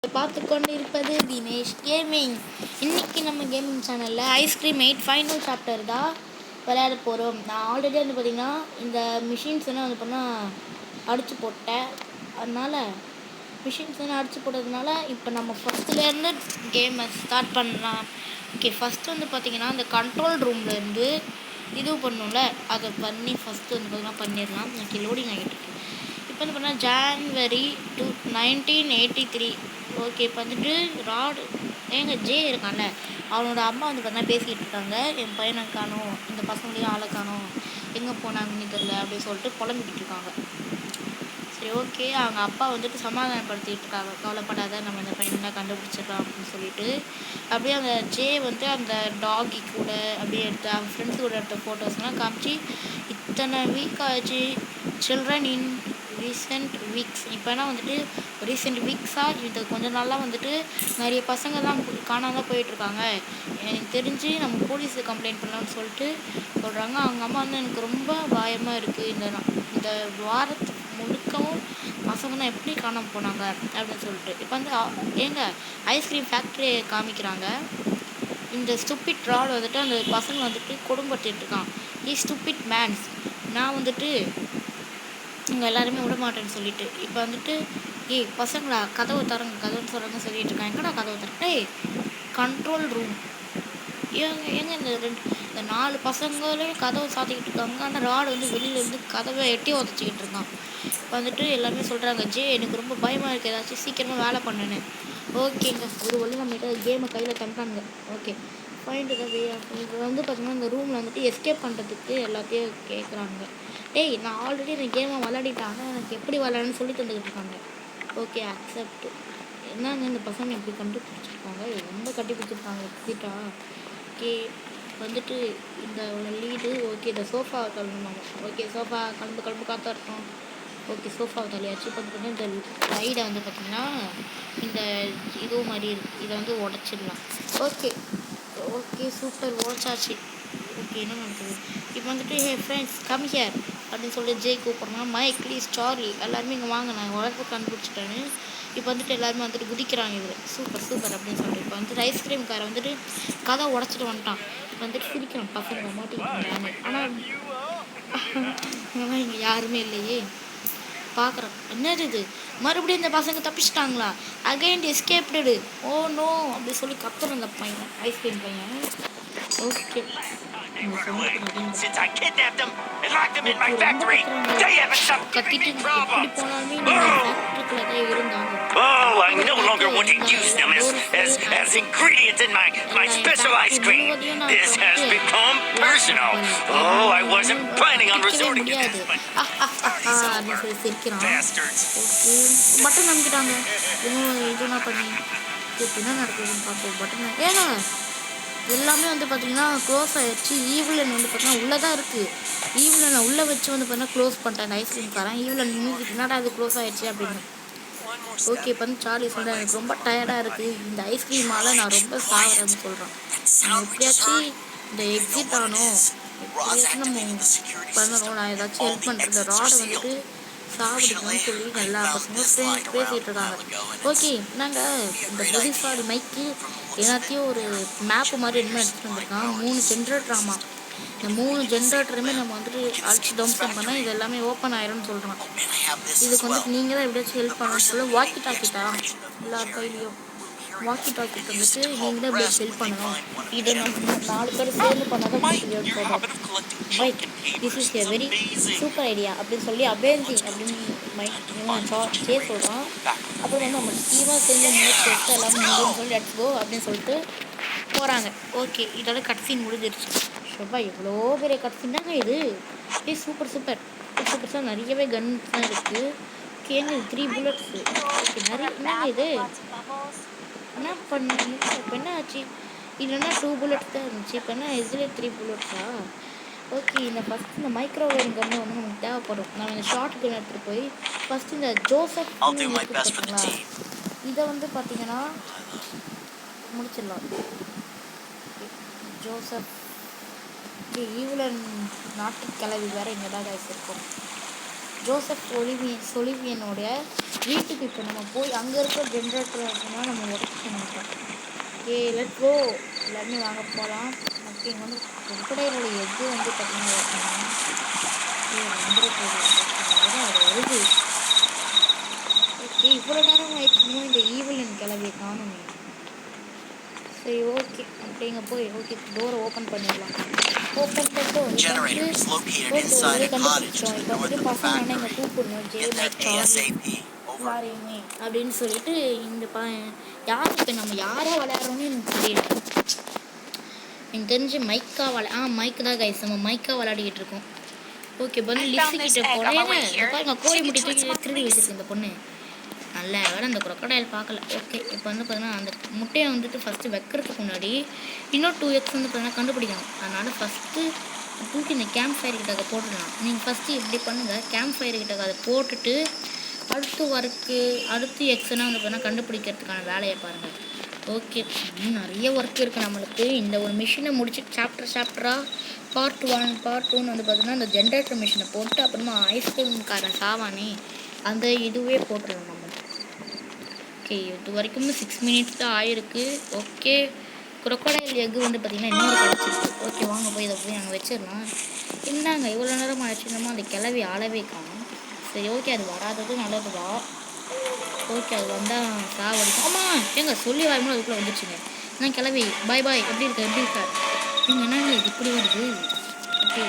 பார்த்து கொண்டு இருப்பது தினேஷ் கேமிங். இன்னைக்கு நம்ம கேமிங் சேனலில் ஐஸ்கிரீம் 8 ஃபைனல் சாப்டர் தான் விளையாட போகிறோம். நான் ஆல்ரெடி வந்து பார்த்திங்கன்னா இந்த மிஷின்ஸ் எல்லாம் வந்து பண்ணால் அடித்து போட்டேன். அதனால் மிஷின்ஸ் எல்லாம் அடித்து போட்டதுனால இப்போ நம்ம ஃபஸ்ட்டுலேருந்து கேமை ஸ்டார்ட் பண்ணலாம். ஓகே, ஃபஸ்ட்டு வந்து பார்த்திங்கன்னா இந்த கண்ட்ரோல் ரூம்லேருந்து இது பண்ணணும்ல, அதை பண்ணி ஃபஸ்ட்டு வந்து பார்த்திங்கன்னா பண்ணிடலாம். ஓகே, லோடிங் ஆகிட்டு இருக்கு. இப்போ வந்து பார்த்தீங்கன்னா ஜான்வரி 1983. ஓகே, இப்போ வந்துட்டு ராடு ஜே இருக்கான்ல, அவனோட அம்மா வந்து பார்த்தீங்கன்னா பேசிக்கிட்டு இருக்காங்க. என் பையனை காணோம், இந்த பசங்களையும் ஆளை காணோம், எங்கே போனாங்கன்னு தெரியல அப்படின்னு சொல்லிட்டு புலம்பிக்கிட்டு இருக்காங்க. சரி, ஓகே, அவங்க அப்பா வந்துட்டு சமாதானப்படுத்திட்டு இருக்காங்க. கவலைப்படாத, நம்ம இந்த பையனை கண்டுபிடிச்சிடலாம் அப்படின்னு சொல்லிட்டு. அப்படியே அந்த ஜே வந்து அந்த டாகி கூட அப்படியே எடுத்து அவங்க ஃப்ரெண்ட்ஸ் கூட எடுத்த ஃபோட்டோஸ்லாம் காமிச்சு, இத்தனை வீக் ஆச்சு சில்ட்ரன் இன் ரீசெண்ட் வீக்ஸ். இப்போனா வந்துட்டு ரீசெண்ட் வீக்ஸாக இது கொஞ்ச நாளாக வந்துட்டு நிறைய பசங்க தான் காணாமல் போயிட்டுருக்காங்க. எனக்கு தெரிஞ்சு நம்ம போலீஸுக்கு கம்ப்ளைண்ட் பண்ணலாம்னு சொல்லிட்டு சொல்கிறாங்க. அவங்க அம்மா வந்து எனக்கு ரொம்ப பயமாக இருக்குது, இந்த வாரத்து முழுக்கவும் பசங்க தான் எப்படி காணாமல் போனாங்க அப்படின்னு சொல்லிட்டு. இப்போ வந்து ஏங்க ஐஸ்கிரீம் ஃபேக்ட்ரி காமிக்கிறாங்க. இந்த ஸ்டூபிட் ராட் வந்துட்டு அந்த பசங்க வந்துட்டு கொடும்படுத்திட்டு இருக்கான். ஸ்டூபிட் மேன்ஸ், நான் வந்துட்டு இங்கே எல்லாருமே விட மாட்டேன்னு சொல்லிட்டு. இப்போ வந்துட்டு பசங்களா கதவை தரங்க கதவுன்னு சொல்கிறாங்க சொல்லிட்டு இருக்காங்க. எங்கடா கதவை தரே? Control room. ஏங்க இந்த 4 பசங்களே கதவை சாத்திக்கிட்டு இருக்காங்க. ஆனால் ராடு வந்து வெளியில் வந்து கதவை எட்டி உதச்சிக்கிட்டு இருக்கான். இப்போ வந்துட்டு எல்லாமே சொல்கிறாங்க, ஜே எனக்கு ரொம்ப பயமாக இருக்குது, ஏதாச்சும் சீக்கிரமாக வேலை பண்ணுன்னு. ஓகேங்க, ஒரு வழி நம்மகிட்ட கேமை கையில் தந்தாங்க. ஓகே, ஃபைண்ட் த வே. இது வந்து பார்த்திங்கன்னா இந்த ரூமில் வந்துட்டு எஸ்கேப் பண்ணுறதுக்கு எல்லாத்தையும் கேட்குறாங்க. நான் ஆல்ரெடி இந்த கேமை விளையாடிட்டேன், ஆனால் எனக்கு எப்படி விளையாடணும்னு சொல்லி தந்துக்கிட்டு இருக்காங்க. Okay, accept. என்னங்க இந்த பசங்க எப்படி கண்டுபிடிச்சிருக்காங்க, ரொம்ப கண்டுபிடிச்சிருக்காங்க எக்ஸிட்டா. ஓகே, வந்துட்டு இந்த லீடு. ஓகே, இந்த சோஃபாவை கலந்துமாங்க. ஓகே, சோஃபா கலந்து காத்தா இருக்கும். ஓகே, சோஃபாவை தலையாச்சு. இப்போ வந்து இந்த லைடை வந்து பார்த்திங்கன்னா இந்த இது மாதிரி இருக்குது, இதை வந்து உடச்சிடலாம். ஓகே ஓகே, சூப்பர், உடச்சாச்சு. ஓகே, என்ன நடக்குது இப்போ வந்துட்டு? ஹே ஃப்ரெண்ட்ஸ், கம் ஹியர் அப்படின்னு சொல்லிட்டு ஜெய் கூப்பிட்றான். மைக், ப்ளீஸ், சார்லி, எல்லாருமே இங்கே வாங்க, நான் உலகத்தை கண்டுபிடிச்சிட்டேன்னு. இப்போ வந்துட்டு எல்லாருமே வந்துட்டு குதிக்கிறாங்க. இதில் சூப்பர் அப்படின்னு சொல்லிட்டு இப்போ வந்துட்டு ஐஸ்கிரீம்காரை வந்துட்டு கதை உடச்சிட்டு வந்துட்டான். வந்துட்டு சிரிக்கிறான், பசங்க மாட்டிக்கிட்டாங்க. ஆனால் இங்கே யாருமே இல்லையே. பார்க்குறோம், என்னது இது, மறுபடியும் இந்த பசங்க தப்பிச்சிட்டாங்களா, அகைன் எஸ்கேப்டு, ஓ நோ அப்படி சொல்லி கத்துறோம் அந்த பையன், ஐஸ்கிரீம் பையன். Okay, since I kidnapped them and locked them in my factory, they haven't stopped giving me problems. Oh, I no longer want to use them as ingredients in my special ice cream. This has become personal. Oh, I wasn't planning on resorting to this, but bastards. Button நம்பிட்டாங்க. இதுனா பண்ணி என்ன நடக்குதுன்னு பார்ப்போம். Button ஏன்னா எல்லாமே வந்து பார்த்திங்கன்னா க்ளோஸ் ஆகிடுச்சு. ஈவிலன் வந்து பார்த்திங்கன்னா உள்ளே தான் இருக்குது. ஈவிலனை உள்ளே வச்சு வந்து பார்த்தீங்கன்னா க்ளோஸ் பண்ணிட்டேன் ஐஸ்கிரீம் காரன். ஈவிலன் மூவிக்கு என்னடா அது க்ளோஸ் ஆகிடுச்சு அப்படின்னு. ஓகே, இப்போ வந்து சார்லி சொல்கிறேன், எனக்கு ரொம்ப டயர்டாக இருக்குது, இந்த ஐஸ்கிரீமால் நான் ரொம்ப சாகிறேன்னு சொல்கிறேன். எப்படியாச்சும் இந்த எக்ஸிட் ஆனோம், எப்படியாச்சும் நம்ம பண்ணணும், நான் ஏதாச்சும் ஹெல்ப் பண்ணுறது, ராடை வந்துட்டு சாப்பிடுக்கணும்னு சொல்லி எல்லா பசங்களும் பேசிகிட்டு இருக்காங்க. ஓகே, நாங்கள் இந்த புதுசாடி மைக்கு எல்லாத்தையும் ஒரு மேப்பு மாதிரி என்ன எடுத்துகிட்டு வந்திருக்கான். 3 ஜென்ரேட்டராமா. இந்த 3 ஜென்ரேட்டருமே நம்ம வந்துட்டு அடிச்சு டம்ப்டம் பண்ணால் இது எல்லாமே ஓப்பன் ஆயிரும்னு சொல்கிறான். இதுக்கு வந்துட்டு நீங்கள் தான் எப்படியாச்சும் ஹெல்ப் பண்ணணும்னு சொல்லி வாக்கி டாக்கிட்டா எல்லார் கையிலையும் வாக்கி டாக்கி வந்துட்டு நீங்கள் தான் எப்படியாச்சும் ஹெல்ப் பண்ணணும். இதை நம்ம 4 பேர் சேர்ந்து பண்ணாதான் சொல்கிறோம். Mike, this is a very super idea அப்படின்னு சொல்லி அமேசிங் அப்படின்னு சே சொல்கிறான். அப்புறம் வந்து நம்ம டீமாக சேர்ந்து முயற்சி எடுத்து எல்லாமே முடியும்னு சொல்லி லெட்ஸ் கோ அப்படின்னு சொல்லிட்டு போகிறாங்க. ஓகே, இதோட கட்சீன் முடிஞ்சிருச்சு. ஷோபா, எவ்வளோ பெரிய கட்சீன் தாங்க இது. சூப்பர் நிறையவே கன்ஸ் தான் இருக்குது. ஓகேங்க, 3 புல்லட்ஸ். ஓகே, நிறைய என்னங்க இது, என்ன பண்ண இப்போ என்ன ஆச்சு? இல்லைன்னா 2 புல்லட்ஸ் தான் இருந்துச்சு, இப்போ என்ன இதில் 3 புல்லட்ஸா? ஓகே, இந்த ஃபஸ்ட் இந்த மைக்ரோவேவ் கன்னு வந்து நமக்கு தேவைப்படும். நான் இந்த ஷார்ட் கன் எடுத்துகிட்டு போய் ஃபஸ்ட்டு இந்த ஜோசப் பார்த்தீங்களா, இதை வந்து பார்த்தீங்கன்னா முடிச்சிடலாம். ஜோசப் ஈவிலன் நாட்டு கிளவி வேறு இங்கே தான் இருக்கும். ஜோசப் ஒலிவியனுடைய வீட்டுக்கு இப்போ நம்ம போய் அங்கே இருக்கிற ஜென்ரேட்டர் அப்படின்னா நம்ம உடச்சு மாட்டோம். Okay let's go. எல்லாருமே வாங்க போகலாம். ஓகே இங்கே வந்து குப்படையோட எக்கு வந்து பார்த்தீங்கன்னா அது வருது. ஓகே இவ்வளோ நேரம் ஆயிடுச்சுமோ இந்த ஈவில் கிளம்பி காணுமே. சரி ஓகே அப்படிங்க போய் ஓகே டோரை ஓப்பன் பண்ணிடலாம். ஓப்பன் பண்ணிட்டு கண்டுபிடிச்சோம். இப்போ வந்துட்டு பசங்க ஆனால் இங்கே கூப்பிடணும் எல்லாரையுமே அப்படின்னு சொல்லிட்டு இந்த யார் இப்போ நம்ம யாரை விளையாடுறோன்னு எனக்கு தெரியல. எனக்கு தெரிஞ்சு மைக்கு தான் கைஸ். நம்ம மைக்கா விளையாடிக்கிட்டு இருக்கோம். ஓகே இப்போ வந்து லிப்ஸு கிட்ட போனேன் பாருங்க கோழி முட்டி தூக்கி திருடி வச்சிருக்கு இந்த பொண்ணு. நல்ல வேலை அந்த crocodile பார்க்கல. ஓகே இப்போ வந்து பார்த்தீங்கன்னா அந்த முட்டையை வந்துட்டு ஃபஸ்ட்டு வைக்கிறதுக்கு முன்னாடி இன்னும் 2x வந்து பார்த்தீங்கன்னா கண்டுபிடிக்கணும். அதனால் ஃபஸ்ட்டு தூக்கி இந்த கேம்ப் ஃபயர் கிட்ட போட்டுடலாம். நீங்கள் ஃபஸ்ட்டு இப்படி பண்ணுங்கள். கேம்ப் ஃபயர் கிட்ட அதை போட்டுட்டு அடுத்து எக்ஸ்னா வந்து பார்த்தீங்கன்னா கண்டுபிடிக்கிறதுக்கான வேலையை பாருங்கள். ஓகே நிறைய ஒர்க் இருக்குது நம்மளுக்கு. இந்த ஒரு மிஷினை முடிச்சு சாப்டராக பார்ட் 1 பார்ட் 2 வந்து பார்த்தீங்கன்னா இந்த ஜென்ரேட்டர் மிஷினை போட்டு அப்புறமா ஐஸ்கிரீம்காரன் சாவானே அந்த இதுவே போட்டுருவோம் நம்ம. ஓகே இது வரைக்கும் 6 minutes தான் ஆயிருக்கு. ஓகே crocodile எக்கு வந்து பார்த்திங்கன்னா இன்னொரு கிடச்சிருக்கு. ஓகே வாங்க போய் இதை போய் நாங்கள் வச்சிடலாம். என்னங்க இவ்வளோ நேரம் ஆயிடுச்சுன்னா அந்த கிளவி ஆளவே காணும். சரி ஓகே அது வராதது நல்லதுதா. ஓகே அது வந்தால் சாவடிக்கும். ஆமாம் ஏங்க சொல்லி வாய்மோ அதுக்குள்ளே வந்துடுச்சுங்க. நான் கிளவி பாய் எப்படி இருக்கா நீங்கள் என்னங்க இது இப்படி வருது. ஓகே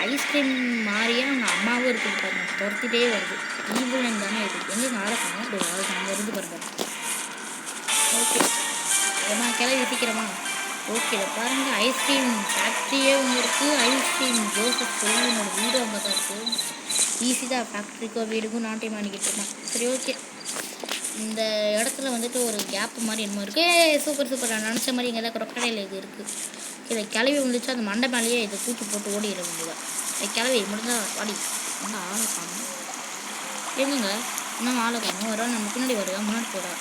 ஐஸ்கிரீம் மாதிரியே அவங்க அம்மாவும் இருக்குது பாருங்க. துரத்திட்டே வருது. ஈவினிங் தானே இருக்குது. எங்கே நாடகம் அப்படி அங்கே இருந்து பாருங்க. ஓகே ஏமா கிளவி சீக்கிரமா. ஓகே பாருங்கள் ஐஸ்கிரீம் ஃபேக்ட்ரியே ஒன்று இருக்குது. ஐஸ்கிரீம் ஜோசப் சொல்லி என்னோட வீடு அங்கே தான் இருக்குது. ஈஸி தான் ஃபேக்ட்ரிக்கோ வீடுக்கும் நாட்டியம் பண்ணிக்கிட்டு இருக்கான். சரி ஓகே இந்த இடத்துல வந்துட்டு ஒரு கேப்பு மாதிரி என்னமோ இருக்குது. சூப்பர் நான் நினச்ச மாதிரி இங்கே தான் crocodile இது இருக்குது. இதை கிளவி வந்துச்சு அந்த மண்டை மேலேயே இதை தூக்கி போட்டு ஓடிட வேண்டியதான். கிளவி முடிஞ்சா வாடி என்ன ஆளை காணும். எங்கங்க இன்னும் ஆளை காணும். வர நம்ம பின்னாடி வருதா முன்னாடி போகிறா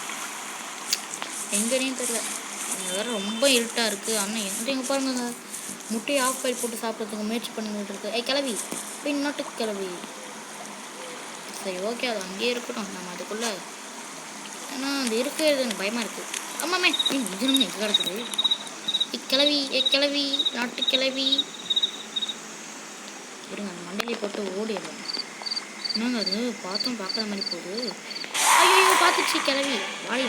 எங்கேனே தெரியல. இங்கே வேறு ரொம்ப இருட்டாக இருக்குது. ஆனால் எங்கே பாருங்க முட்டையை ஆஃப் பாயில் போட்டு சாப்பிட்றதுக்கு முயற்சி பண்ணிக்கிட்டு இருக்கு. கிளவி பின்னாட்டு கிளவி. சரி ஓகே அது அங்கேயே இருக்கட்டும். நம்ம அதுக்குள்ளே ஏன்னா அது இருக்கிறது எனக்கு பயமாக இருக்குது. ஆமாமே இது நம்ம எங்கே கிடக்குது. கிளவி நாட்டு கிளவி இருங்க அந்த மண்டையிலே போட்டு ஓடிடுறோம். என்னங்க அது பார்த்தோம் பார்க்குற மாதிரி போகுது. ஐயோ பார்த்துச்சு கிளவி. வாடி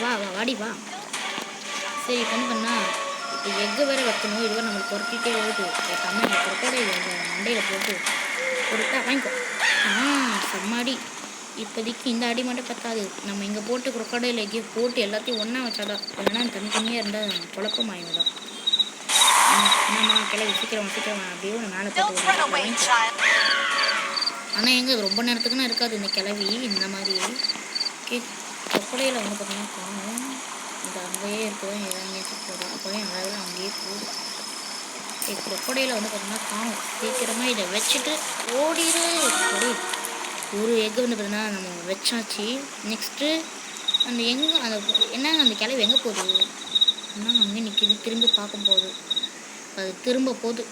வா. சரி இப்போ என்ன பண்ணா இப்போ எக்கு வேறு வைக்கணும். இதுவே நம்மளுக்கு துரட்டிகிட்டே வருது. தமிழ் crocodile மண்டையில் போட்டு கொடுத்தா வாங்கிக்கோ. செம்மாடி. இப்போதைக்கு இந்த அடி மட்டும் பத்தாது. நம்ம இங்கே போட்டு crocodile எக்கே போட்டு எல்லாத்தையும் ஒன்றா வச்சாதான். இல்லைன்னா தனித்தனியாக இருந்தால் குழப்பம் ஆகிடும். என்னம்மா கிளவி சீக்கிரம் அப்படியே ஒன்று மேலே போட்டு. ஆனால் எங்கே ரொம்ப நேரத்துக்குன்னா இருக்காது இந்த கிளவி இந்த மாதிரி. ஓகே crocodile வந்து பார்த்தீங்கன்னா காணும். இது அங்கேயே இருக்குதான் இறங்கி போதும். அப்போவே நல்லா அங்கேயே போகுது. crocodile வந்து பார்த்தீங்கன்னா காணும். சீக்கிரமாக இதை வச்சுட்டு ஓடிடு. ஒரு எக்கு வந்து பார்த்தீங்கன்னா நம்ம வச்சாச்சு. நெக்ஸ்ட்டு அந்த என்னங்க அந்த கிளவி எங்கே போகுது. என்னங்க அங்கே நிற்கிது. திரும்பி பார்க்கும் போது அது திரும்ப போகுது.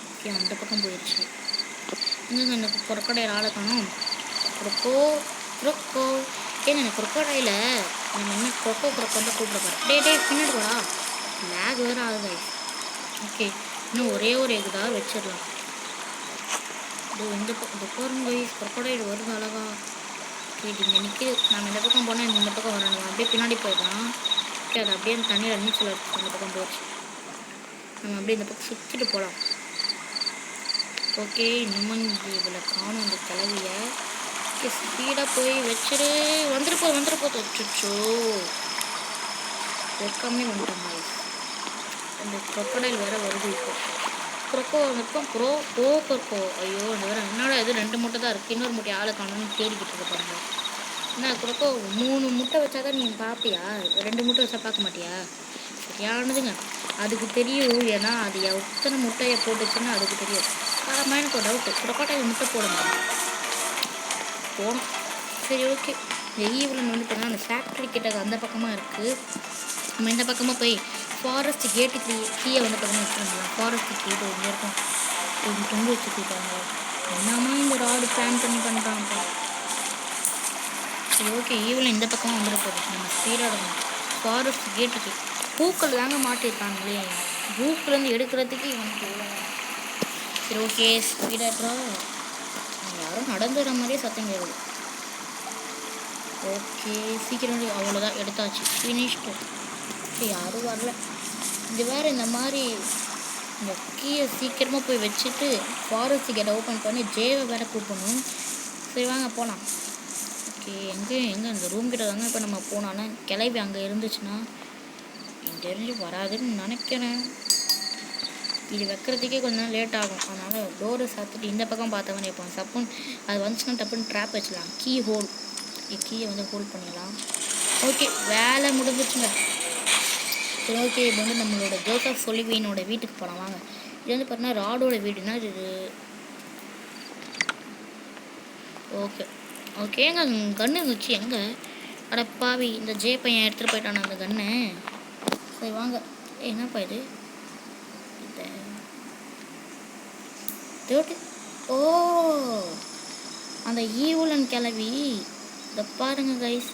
ஓகே அந்த பக்கம் போயிடுச்சு. எங்கங்க இந்த crocodile ஆளை காணும். crocodile ஏங்க இந்த crocodile நம்ம என்ன crocodile கூப்பிட போகிறோம். டே பின்னாடி போடா. லேக் வேறு ஆகுது. ஓகே இன்னும் ஒரே ஒரு எக்கு தான் வச்சிடலாம். இந்த பாருங்க crocodile வருது அழகா. ஓகே இங்கே நிற்கிது. நம்ம இந்த பக்கம் போனால் இந்த பக்கம் வரணும். அப்படியே பின்னாடி போயிடலாம். ஓகே அது அப்படியே தண்ணியில் நீச்சல் அடிச்சு அந்த பக்கம் போயிடுச்சு. நம்ம அப்படியே இந்த பக்கம் சுற்றிட்டு போகலாம். ஓகே இன்னமும் இதில் காணும் இந்த கிளவியை. ஓகே ஸ்பீடாக போய் வச்சுட்டு வந்துட்டு போகுது. அச்சோ வெக்காமே வந்துட்டோம். இந்த crocodile வேறு வருது. இப்போ crocodile ஐயோ இந்த வேறு என்னோட இது 2 முட்டை தான் இருக்குது. இன்னொரு முட்டை ஆளை காணும்னு தேடிக்கிட்டு இருப்பாங்க. என்ன crocodile 3 முட்டை வச்சா தான் நீங்கள் பார்ப்பியா? 2 முட்டை வச்சா பார்க்க மாட்டியா? சரியானதுங்க அதுக்கு தெரியும். ஏன்னா அது எத்தனை முட்டையை போட்டுச்சுன்னு அதுக்கு தெரியும். எனக்கு ஒரு டவுட்டு. crocodile முட்டை போடணும். சரி ஓகே இந்த ஈவிலன் வந்து பார்த்தீங்கன்னா அந்த ஃபேக்ட்ரி கிட்ட அந்த பக்கமாக இருக்குது. நம்ம இந்த பக்கமாக போய் ஃபாரஸ்ட் கேட்டு கீழே வந்து பார்த்தீங்கன்னா வச்சுருந்தோம். ஃபாரஸ்ட் கீழே இங்கே இருக்கும். தொங்கு வச்சுருக்காங்க. என்னமா இந்த ராடு பிளான் பண்ணி பண்ணுறாங்க. சரி ஓகே ஈவில் இந்த பக்கம் வந்துட போகுது. நம்ம ஸ்பீடாக ஃபாரஸ்ட் கேட்டுக்கு பூக்கள் தாங்க மாட்டியிருக்காங்களே. பூக்கிலேருந்து எடுக்கிறதுக்கு இவனுக்கு எவ்வளோ. சரி ஓகே ஸ்பீடாக யாரும் நடந்து வர மாதிரியே சத்தம் கேட்குது. ஓகே சீக்கிரம் அவ்வளோதான் எடுத்தாச்சு ஃபினிஷ்டு. சரி யாரும் வரல. இது வேறு இந்த மாதிரி இந்த கீயை சீக்கிரமாக போய் வச்சுட்டு ஃபாரஸ்ட் கேட்டை ஓப்பன் பண்ணி ஜேவை வேறு கூப்பிடணும். சரி வாங்க போகலாம். ஓகே எங்கே அந்த ரூம் கிட்ட தாங்க இப்போ நம்ம போனோன்னா கிளம்பி அங்கே இருந்துச்சுன்னா தெரிஞ்சு வராதுன்னு நினைக்கிறேன். இது வைக்கிறதுக்கே கொஞ்சம் நேரம் லேட் ஆகும். அதனால் டோரை சாத்திட்டு இந்த பக்கம் பார்த்தவனே இருப்பான். சப்புன்னு அது வந்துச்சுன்னா டப்புன்னு ட்ராப் வச்சுக்கலாம். கீ ஹோல் கீயை வந்து ஹோல்ட் பண்ணிடலாம். ஓகே வேலை முடிஞ்சிச்சுங்க. சரி ஓகே இப்போ வந்து நம்மளோட ஜோசப் சொலிவியனோட வீட்டுக்கு போகலாம் வாங்க. இது வந்து பார்த்தீங்கன்னா ராடோட வீடுனா இது. ஓகே ஓகேங்க கன்று இருந்துச்சு எங்கே அடப்பாவி இந்த ஜே பையன் எடுத்துகிட்டு போயிட்டான அந்த கன்று. சரி வாங்க என்னப்பா இது ஓ அந்த ஈவுலன் கிளவி இதை பாருங்க கைஸ்.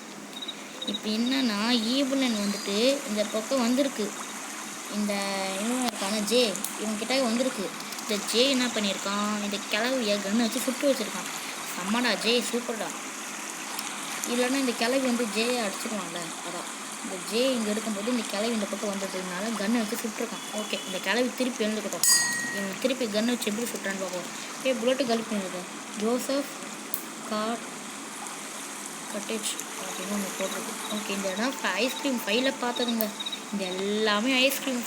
இப்போ என்னன்னா ஈவுலன் வந்துட்டு இந்த பக்கம் வந்திருக்கு. இந்த இவன் இருக்கான ஜே இவன்கிட்ட வந்திருக்கு. இந்த ஜே என்ன பண்ணியிருக்கான் இந்த கிளவியை கன்று வச்சு சுட்டு வச்சுருக்கான். செம்மடா ஜே சூப்பர்டா. இல்லைன்னா இந்த கிளவி வந்து ஜேயை அடிச்சிடுவான்ல. அதான் இந்த ஜே இங்கே இருக்கும்போது இந்த கிளவி இந்த பக்கம் வந்ததுனால கன்னை வச்சு சுட்டுருக்கான். ஓகே இந்த கிளவி திருப்பி எழுந்துக்கிட்டோம். இவன் திருப்பி கன்னை வச்சு எப்படி சுட்டுறான்னு பார்ப்போம். புல்லட்டு கழிப்பு பண்ணியிருக்கேன். ஜோசப் கட்டேஜ் அப்படின்னு ஒன்று போட்டிருக்கு. ஓகே இந்த இடம் ஐஸ்கிரீம் ஃபைல பார்த்ததுங்க. இந்த எல்லாமே ஐஸ்கிரீம்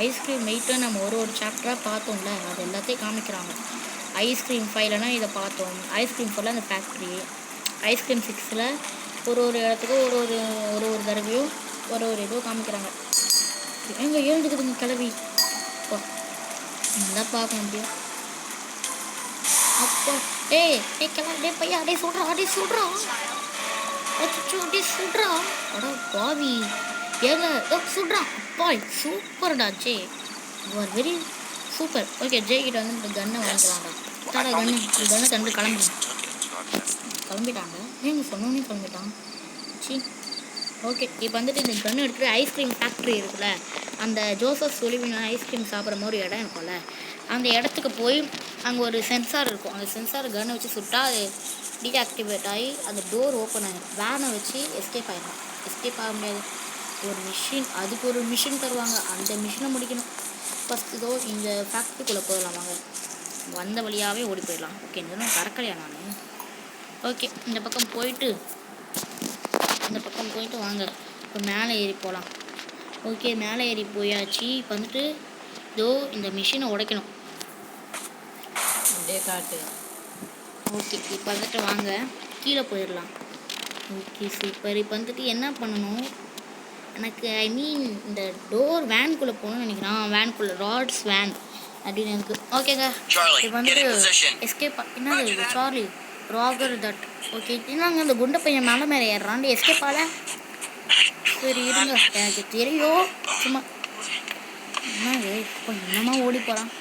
ஐஸ்கிரீம் வெயிட்டை நம்ம ஒரு சாப்டராக பார்த்தோம்ல அது எல்லாத்தையும் காமிக்கிறாங்க. ஐஸ்கிரீம் ஃபைலனா இதை பார்த்தோம். ஐஸ்கிரீம் ஃபைல அந்த ஃபேக்ட்ரி. ஐஸ்கிரீம் 6ல் ஒரு இடத்துக்கும் ஒரு தடவையும் ஒரு இதுவும் காமிக்கிறாங்க. எங்கே எழுந்துக்குதுங்க கிளவி. அப்போ இந்த பார்க்க முடியும். அப்போ கிளம்பி பையா அப்படியே சொல்கிறான் அடா பாவி ஏங்க சொல்கிறான். அப்பா சூப்பர்டா J you are very super. Okay J கிட்ட வந்து இந்த கன்னை வாங்கிக்கலாம்டா. தாடா கன்னை தந்து கிளம்பிட்டாங்க. ஏங்க சொன்னோன்னே கிளம்பிட்டான். சி ஓகே இப்போ வந்துட்டு இந்த கன்று எடுத்துகிட்டு ஐஸ்கிரீம் ஃபேக்ட்ரி இருக்குல்ல அந்த ஜோசப் சொலிவின் ஐஸ்கிரீம் சாப்பிட்ற மாதிரி இடம் இருக்கும்ல அந்த இடத்துக்கு போய் அங்கே ஒரு சென்சார் இருக்கும். அந்த சென்சார் கன்னை வச்சு சுட்டால் அது டீஆக்டிவேட் ஆகி அந்த டோர் ஓப்பன் ஆகிடும். வேனை வச்சு எஸ்கேப் ஆகிடும். எஸ்கேப் ஆக முடியாது. அதுக்கு ஒரு மிஷின் தருவாங்க. அந்த மிஷினை முடிக்கணும். ஃபஸ்ட்டு இதோ இந்த ஃபேக்ட்ரிக்குள்ளே போயிடலாம் வாங்க. வந்த வழியாகவே ஓடி போயிடலாம். ஓகே இந்த பறக்கலையா நான். ஓகே இந்த பக்கம் போயிட்டு வாங்க இப்போ மேலே ஏறி போகலாம். ஓகே மேலே ஏறி போயாச்சு. இப்போ வந்துட்டு இதோ இந்த மிஷினை உடைக்கணும். அப்படியே காட்டு. ஓகே இப்போ வந்துட்டு வாங்க கீழே போயிடலாம். Okay super. இப்போ வந்துட்டு என்ன பண்ணணும் எனக்கு இந்த டோர் வேனுக்குள்ளே போகணும்னு நினைக்கிறேன். வேனுக்குள்ளே ராட்ஸ் வேன் அப்படின்னு எனக்கு. ஓகேங்க இப்போ வந்துட்டு எஸ்கேப் என்னது சார்லி ராகர் தட். ஓகே என்னங்க இந்த குண்டை பையன் மேலே ஏறுறான் எஸ்கேப் ஆல. சரி இருங்க எனக்கு தெரியும் சும்மா என்னங்க இப்போ என்னமா ஓடி போகிறான்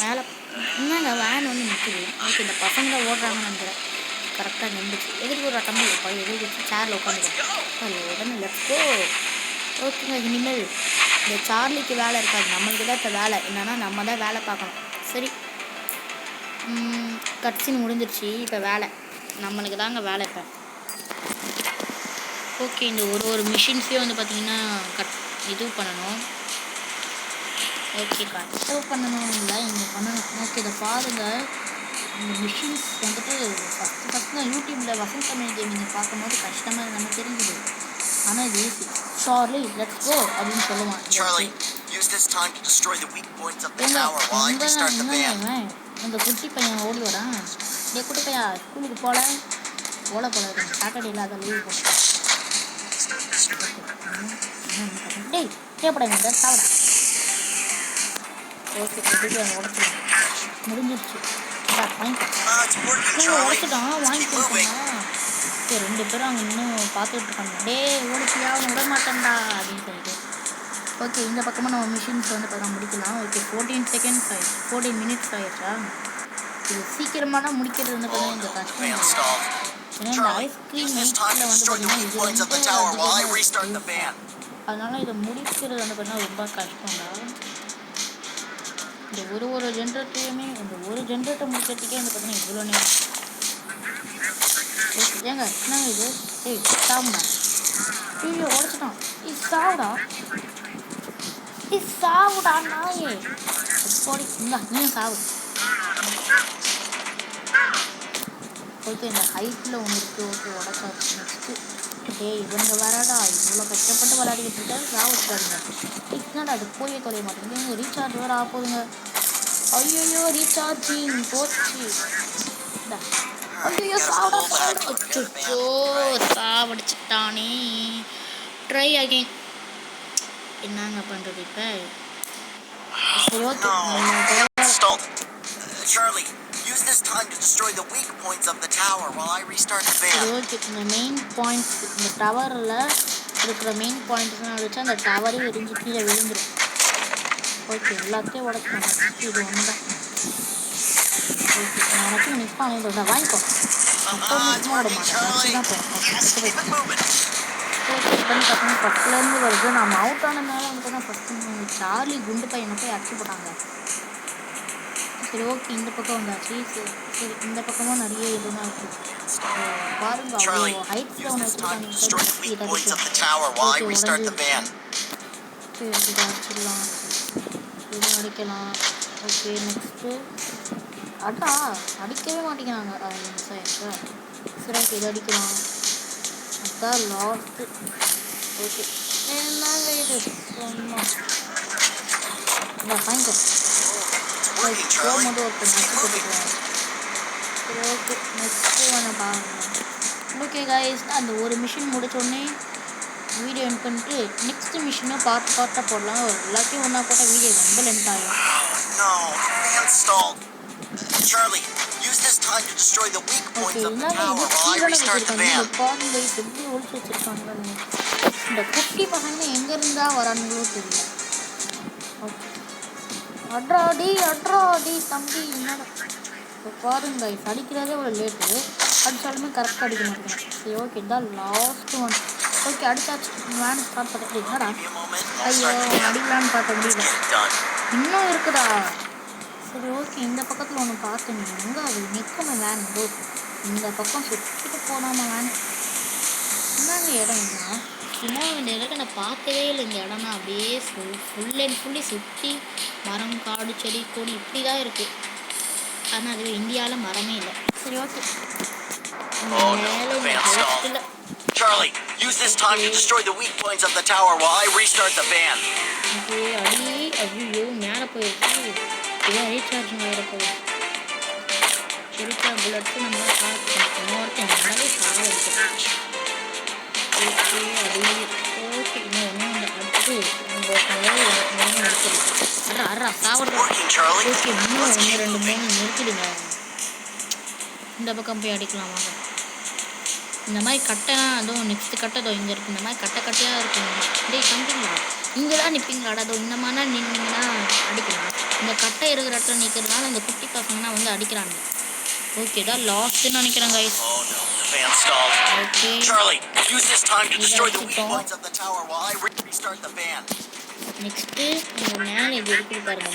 மேலே. என்னங்க வேன் வந்து நிற்குது. ஓகே இந்த பசங்க தான் ஓடுறாங்கன்னு நினைக்கிறேன். கரெக்டாக நின்றுச்சு. எதுக்கு ஒரு தம்பி இருப்பா எதுக்கு வச்சு சேரில் உட்காந்துருக்கோம் உடனே லெஃப்டோ. ஓகேங்க இனிமேல் இந்த சார்லிக்கு வேலை இருக்காது. நம்மளுக்கு தான் இப்போ வேலை என்னன்னா நம்ம தான் வேலை பார்க்கணும். சரி கட்சின்னு முடிஞ்சிருச்சு. இப்போ வேலை நம்மளுக்கு தாங்க வேலை. இப்போ ஓகே இந்த ஒரு மிஷின்ஸையும் வந்து பார்த்திங்கன்னா இது பண்ணணும். ஓகே கட் பண்ணணும் இல்லை இங்கே பண்ணணும். ஓகே இதை பாருங்கள் இந்த மிஷின்ஸ் வந்துட்டு ஃபஸ்ட்டு நான் யூடியூப்பில் வசந்த் தமிழ் கேமிங் பார்க்கும்போது கஷ்டமாக நம்ம தெரிஞ்சுது. ஆனால் இது ஈஸி. சார்லி லெட்ஸ் கோ அப்படின்னு சொல்லுவான். இந்த குட்டி பையன் ஓடி வரான். குட்டி பையா ஸ்கூலுக்கு போகல சாட்டர்டே இல்லாத லீவ் போட்டு தேவைப்படாங்க சாப்பிட. ஓகே உடச்சிடும் முடிஞ்சிருச்சு. உடச்சிட்டான் வாங்கிக்கோங்க. சரி 2 பேரும் அங்கே இன்னும் பார்த்துட்டு இருக்காங்க. ஓடிச்சியா அவனை விட மாட்டேன்டா அப்படின்னு சொல்லிட்டு. ஓகே இந்த பக்கமாக நம்ம மிஷின்ஸ் வந்து பார்த்தா முடிக்கலாம். ஓகே 14 மினிட்ஸ் ஆயிடுச்சா. இது சீக்கிரமாக முடிக்கிறது வந்து பார்த்தீங்கன்னா இந்த கஷ்டம். ஏன்னா இந்த ஐஸ்கிரீம் மெயிட்டில் வந்து பார்த்தீங்கன்னா இது ரொம்ப அதிகமாக இருக்குது. அதனால இதை முடிக்கிறது வந்து பார்த்தீங்கன்னா ரொம்ப கஷ்டம்டா. இந்த ஒரு ஜென்ரேட்டரையுமே இந்த ஒரு ஜென்ரேட்டர் முடிக்கிறதுக்கே வந்து பார்த்தீங்கன்னா இவ்வளோ நேரம். ஏங்க என்னங்க இது? ஏய் சாவுடா. ஐயோ உடச்சிட்டான். சாவுடா சாவுடா நாயே. போடி இந்தா நீயும் சாவு. ஓகே இந்த ஹைட்டில் ஒன்று இருக்குது. ஓகே உடச்சாச்சு. நெக்ஸ்ட்டு டேய் இவங்க வேறாடா இவ்வளோ கஷ்டப்பட்டு விளையாடிக்கிட்டு இருக்காரு. சாவிட்டாருங்க. என்னடா அது போயே தொலைய மாட்டேங்குது. ரீசார்ஜ் வேறு ஆக போகுதுங்க. ஐயோ ரீசார்ஜிங் போச்சு. ஐயோ சாவடிச்சுட்டானே. Try again. என்னங்க பண்ணுறது இப்போ? சரி okay Charlie, use this time to destroy the weak points of the tower while I restart the van. Okay இந்த மெயின் பாயிண்ட்ஸ் இந்த டவரில் இருக்கிற மெயின் பாயிண்ட்ஸ்லாம் அடிச்சா அந்த டவரே எரிஞ்சு கீழே விழுந்துடும். ஓகே எல்லாத்தையும் உடச்சாங்க. இது ஒன்று தான். ஓகே எனக்கு நிற்பான் வாங்கிக்கோ. அப்போ விட மாட்டேன் தான் போகிறேன். ஓகே பண்ணி பார்த்தீங்கன்னா ஃபஸ்ட்லேருந்து வருது. நம்ம அவுட் ஆன மேலே வந்து பார்த்தா ஃபஸ்ட்டு சார்லி குண்டு பையனை போய் அடிச்சு போட்டாங்க. சரி ஓகே இந்த பக்கம் வந்தாச்சு. சரி இந்த பக்கமும் நிறைய இதுனா இருக்குது பாருங்க. அவ்வளோ ஹைட்ஸில் ஒன்று வச்சுருக்காங்க. இதை அடிச்சிடலாம். இதை அடிக்கலாம். ஓகே நெக்ஸ்ட்டு அடிக்கவே மாட்டேங்கிறாங்க. சரி ஓகே இதை அடிக்கலாம். அதான் லாஸ்ட்டு. ஓகே என்னங்க இது சும்மா வாங்கிக்கோ. போகும்போது ஒருத்தர் நச்சு போட்டுக்குவேன். சரி ஓகே நெக்ஸ்ட்டு வேணா பாருங்க. ஓகே கைஸ் அந்த ஒரு மிஷின் முடித்தோடனே வீடியோ எண்ட் பண்ணிட்டு நெக்ஸ்ட்டு மிஷினும் பார்ட்டாக போடலாம். எல்லாத்தையும் ஒன்றா போட்டால் வீடியோ ரொம்ப லென்த் ஆகும். Charlie, use this time to destroy the weak points of the tower while I restart the van. எப்படி ஒழிச்சு வச்சிருக்காங்க. இந்த குட்டி பசங்க எங்க இருந்தா வரானுங்களோ தெரியல. ஓகே அட்ராடி தம்பி என்னடா இப்போ பாருங்க அடிக்கிறதே ஒரு லேட்டு. அடித்தாலுமே கரெக்டாக அடிக்க மாட்டேங்க. சரி ஓகே இதான் லாஸ்ட் ஒன். ஓகே அடிச்சாச்சு. வேன் ஸ்டார்ட் பண்ணிட்டு என்னடா ஐயோ அடிக்கலான்னு பார்த்த முடியல. இன்னும் இருக்குடா. சரி ஓகே இந்த பக்கத்தில் ஒன்று பார்த்தேன். எங்கே அது நிற்கணும் வேன். இந்த பக்கம் சுற்றிட்டு போனாமா வேன். என்னங்க இடம் இல்லைனா இன்னும் இந்த இடத்த நான் பார்த்ததே இல்லை. இந்த இடம்னா அப்படியே ஃபுல் அண்ட் ஃபுல்லி சுற்றி மரம் காடு செடி கொடி இப்படி தான் இருக்குது. ஆனால் அதுவே இந்தியாவில் மரமே இல்லை. சரி ஓகே மேலே Charlie, use this time to destroy the weak points of the tower while I restart the van. Okay ஐயோ மேலே போயிடுச்சு. இதான் ரீசார்ஜிங் ஆகிட போகுது. ரீசார்ஜ் புல்லட்ஸு நம்ம பார்த்துக்கணும். இன்னொருத்தன் நல்லாவே சாவடிச்சு. ஓகே ஓகே இன்னும் ஒன்று அடுத்து அறா சாப்பிட்றோம். ஓகே இன்னும் 1 2 3 நிறுத்திடுங்க. இந்த பக்கம் போய் அடிக்கலாம் வாங்க. இந்த மாதிரி கட்டைலாம் அதுவும் நெக்ஸ்ட்டு கட்டை அதோ இங்கே இருக்குது. இந்த மாதிரி கட்டையாக இருக்குங்க. டேய் கண்டிங்களா இங்கே தான் நிற்பீங்களாடா. அதோ இந்த மாதிரினா நின்னீங்கன்னா அடிக்கலாம். இந்த கட்டை இருக்கிற இடத்துல நிற்கிறதுனால இந்த குட்டி பசங்கன்னா வந்து அடிக்கிறாங்க. ஓகே தான் லாஸ்ட்டுன்னு நினைக்கிறேன் கைஸ். ஓகே நெக்ஸ்ட்டு இந்த மேலே இது இருக்குது பாருங்க.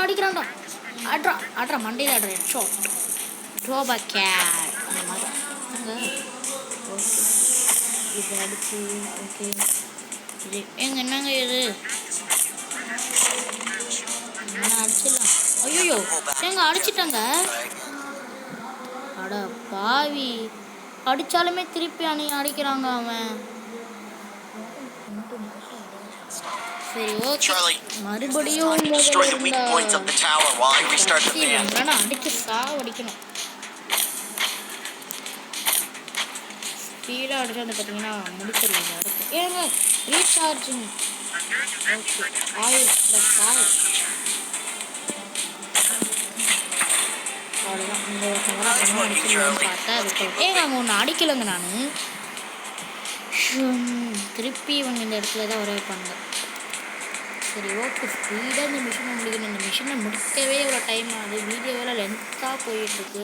அடிக்கிறான்டா ஆட்ரா மண்டையில் ஆடுற ஹெட்ஷாட் ட்ரோபா கேட் அந்த மாதிரி. ஓகே இது அடிச்சு ஓகே இது என்னங்க இது அடிச்சிடலாம். ஐயோ அடிச்சிட்டாங்க. அட பாவி அடித்தாலுமே திருப்பி அடிக்கிறாங்க அவன். சரி ஓகே மறுபடியும் அடிச்சு சாவடிக்கணும். ஸ்பீடாக அடிச்சு வந்து பார்த்தீங்கன்னா முடிச்சிடலாம். அடுத்து ஏங்க recharging. Okay oil plus oil அவ்வளோதான். இந்த அடிக்கலாம்னு பார்த்தா அது ஏங்க அங்கே ஒன்று அடிக்கலைங்க. நான் திருப்பி இவங்க இந்த இடத்துல தான் வர வைப்பாங்க. சரி ஓகே ஸ்பீடாக இந்த மிஷினை முடிக்கணும். இந்த மிஷினை முடிக்கவே இவ்வளோ டைம் ஆகுது. வீடியோவில் லென்த்தாக போயிட்டுருக்கு.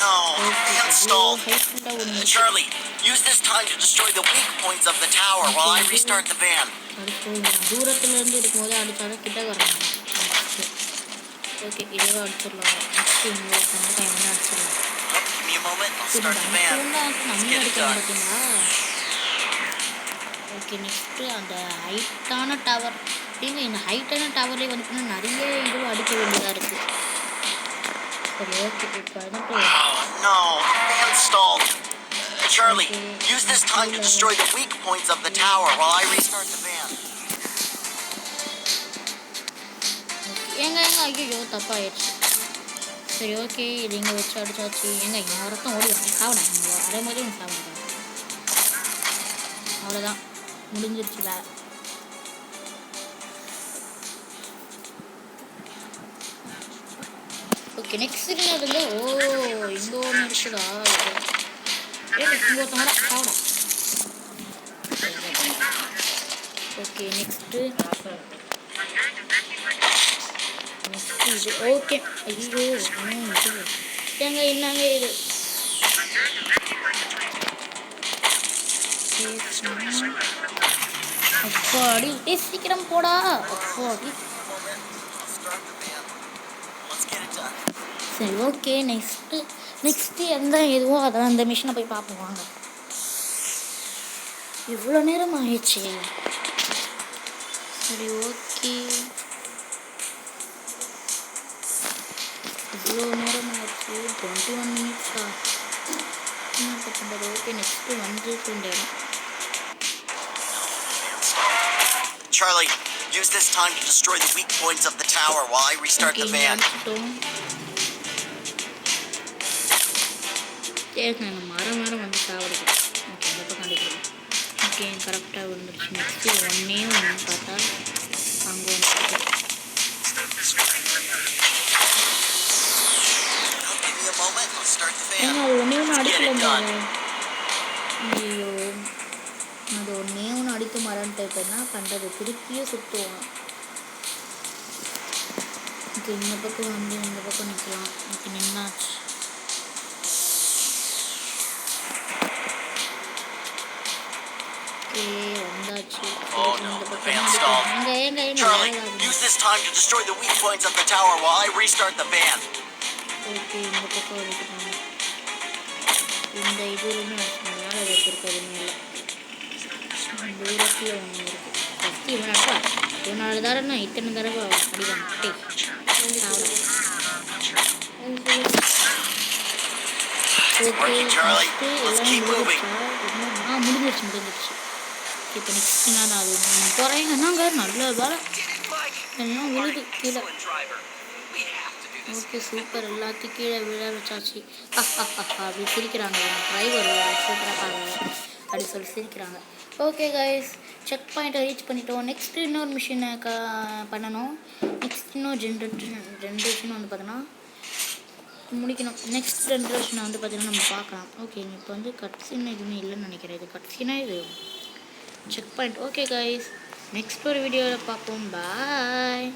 no, ஓகே they அவ்வளோ installed. ஹைட்டாக ஒன்று Charlie, use this time to destroy the weak points of the tower while I restart the van. அடிச்சு தூரத்துலேருந்து இருக்கும்போது அடித்தாலும் கிட்ட வரணும். ஓகே இதுவே அடிச்சிடலாம். நெக்ஸ்ட் இங்கே கண்டிப்பாக என்ன அடிச்சிடலாம். Give me a moment, I'll சரி start the van. நம்ம அடிக்கலாம் பார்த்தீங்களா. ஓகே நெக்ஸ்ட்டு அந்த ஹைட்டான டவர். ஏங்க இந்த ஹைட்டான டவர்லேயே வந்து பார்த்தீங்கன்னா நிறைய இதுவும் அடிக்க வேண்டியதாக இருக்குது. சரி ஓகே இப்போ வந்துட்டு Oh no, they installed. Charlie, use this time to destroy the weak points of the tower while I restart the van. ஏங்க ஐயோ தப்பாயிடுச்சு. சரி ஓகே இது இங்கே வச்சு அடிச்சாச்சு. ஏங்க இங்கே வரத்தான் ஓடுவேன் சாப்பிட அதே மாதிரி ஒன்று சாப்பிடுவேன். அவ்வளோதான் முடிஞ்சிருச்சு வேலை. ஓகே நெக்ஸ்ட் இருந்து இங்கே ஒன்று இருக்குதா. இங்கே ஒருத்தவங்க சாப்பிட. ஓகே நெக்ஸ்ட்டு இது ஓகே ஐயோ இது ஏங்க என்னங்க இது அப்பாடி சீக்கிரம் போடா அப்பாடி. சரி ஓகே நெக்ஸ்ட்டு எந்த எதுவோ அதான் அந்த மிஷினை போய் பார்ப்போம் வாங்க. இவ்வளோ நேரம் ஆயிடுச்சு. சரி ஓகே இவ்வளோ நேரம் ஆச்சு 21 மினிட்ஸா என்ன பண்ணுறது. ஓகே நெக்ஸ்ட்டு வந்து இடம். Charlie, use this time to destroy the weak points of the tower while I restart the van. சரி நாங்கள் மரம் வந்து சாப்பிடுது. ஓகே அந்த பக்கம் அடிக்கலாம். ஓகே கரெக்டாக வந்துடுச்சு. நெக்ஸ்ட்டு ஒன்றே ஒன்று பார்த்தா அங்கே வந்துட்டு ஏன்னா அது ஒன்றே ஒன்று அடிக்கல. ஐயோ அது ஒன்றே ஒன்று அடிக்க மரன்ட்டு இப்போ என்ன பண்ணுறது திருப்பியே சுற்றுவோம். ஓகே இந்த பக்கம் வந்து இந்த பக்கம் நிற்கலாம். ஓகே நின்னாச்சு. ஓகே வந்தாச்சு. இந்த பக்கம் எங்க use this time to destroy the weak points of the tower while I restart the van. Okay இந்த பக்கம் வச்சுக்கோங்க. இந்த இதுலேருந்து மேலே வச்சுருக்கிறது மேலே தூரத்தில் ஒன்று இருக்குது. ஃபஸ்ட்டு இவனால தடவை நான் இத்தனை தடவை அடிவாங்க. முடிஞ்சிருச்சு. இப்போ நெக்ஸ்ட் நான் அது போகிறேன் என்னங்க நல்ல வேலை எல்லாம் விழுது கீழே. ஓகே சூப்பர் எல்லாத்தையும் கீழே விழ வச்சாச்சு. அப்படி சிரிக்கிறாங்க டிரைவர் சூப்பராக அப்படி சொல்லி சிரிக்கிறாங்க. ஓகே கைஸ் செக் பாயிண்ட்டை ரீச் பண்ணிட்டோம். நெக்ஸ்ட்டு இன்னொரு மிஷினை பண்ணணும். நெக்ஸ்ட் இன்னொரு ஜென்ரேஷன் வந்து பார்த்தோன்னா முடிக்கணும். நெக்ஸ்ட் ஜென்ரேஷனை வந்து பார்த்தீங்கன்னா நம்ம பார்க்கலாம். ஓகே இப்போ வந்து கட்ஸின்னா எதுவுமே இல்லைன்னு நினைக்கிறேன். இது கட்ஸினா இது check point. Okay guys next ஒரு வீடியோவில் பார்ப்போம். பாய்.